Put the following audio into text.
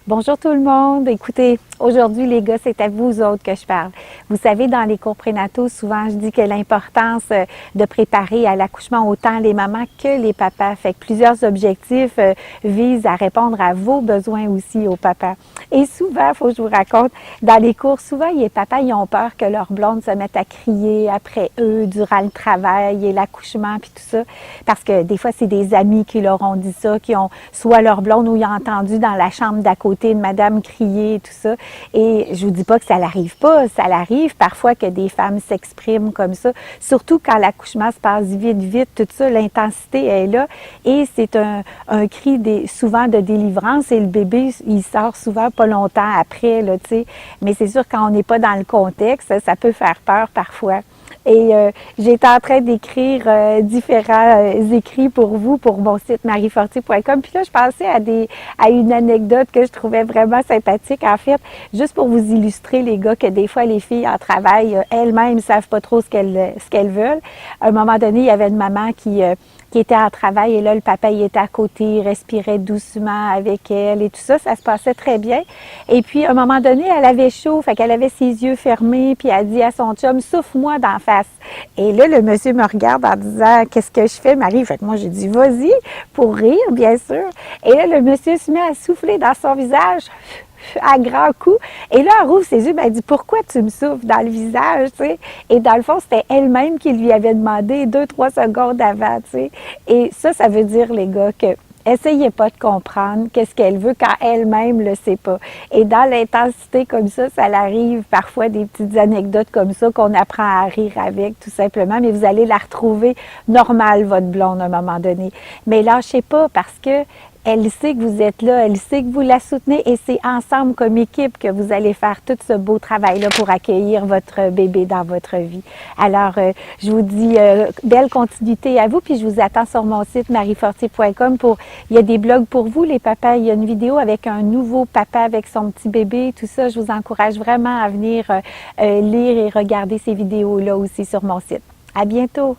Bonjour tout le monde. Écoutez, aujourd'hui les gars, c'est à vous autres que je parle. Vous savez, dans les cours prénataux, souvent je dis que l'importance de préparer à l'accouchement autant les mamans que les papas. Fait que plusieurs objectifs visent à répondre à vos besoins aussi aux papas. Et souvent, il faut que je vous raconte, dans les cours, souvent les papas ils ont peur que leur blonde se mette à crier après eux durant le travail et l'accouchement puis tout ça, parce que des fois c'est des amis qui leur ont dit ça, qui ont soit leur blonde ou ils ont entendu dans la chambre d'à côté une madame crier et tout ça. Et je vous dis pas que ça l'arrive pas, ça l'arrive parfois que des femmes s'expriment comme ça, surtout quand l'accouchement se passe vite, tout ça, l'intensité est là et c'est un cri souvent de délivrance et le bébé, il sort souvent pas longtemps après, là, tu sais. Mais c'est sûr, quand on n'est pas dans le contexte, ça peut faire peur parfois. Et j'étais en train d'écrire différents écrits pour vous, pour mon site mariefortier.com. Puis là, je pensais à une anecdote que je trouvais vraiment sympathique. En fait, juste pour vous illustrer, les gars, que des fois, les filles en travail, elles-mêmes ne savent pas trop ce qu'elles veulent. À un moment donné, il y avait une maman qui était en travail et là, le papa, il était à côté, il respirait doucement avec elle et tout ça. Ça se passait très bien. Et puis, à un moment donné, elle avait chaud, fait qu'elle avait ses yeux fermés, puis elle dit à son chum, souffle-moi d'en face. Et là, le monsieur me regarde en disant, qu'est-ce que je fais, Marie? Fait que moi, j'ai dit, vas-y, pour rire, bien sûr. Et là, le monsieur se met à souffler dans son visage à grands coups. Et là, elle rouvre ses yeux, ben, elle dit, pourquoi tu me souffles dans le visage, tu sais? Et dans le fond, c'était elle-même qui lui avait demandé 2-3 secondes avant, tu sais. Et ça veut dire, les gars, que essayez pas de comprendre qu'est-ce qu'elle veut quand elle-même le sait pas. Et dans l'intensité comme ça arrive parfois des petites anecdotes comme ça qu'on apprend à rire avec, tout simplement, mais vous allez la retrouver normale, votre blonde, à un moment donné. Mais lâchez pas parce que elle sait que vous êtes là, elle sait que vous la soutenez et c'est ensemble comme équipe que vous allez faire tout ce beau travail-là pour accueillir votre bébé dans votre vie. Alors, je vous dis belle continuité à vous, puis je vous attends sur mon site mariefortier.com il y a des blogs pour vous, les papas. Il y a une vidéo avec un nouveau papa avec son petit bébé, tout ça. Je vous encourage vraiment à venir lire et regarder ces vidéos-là aussi sur mon site. À bientôt!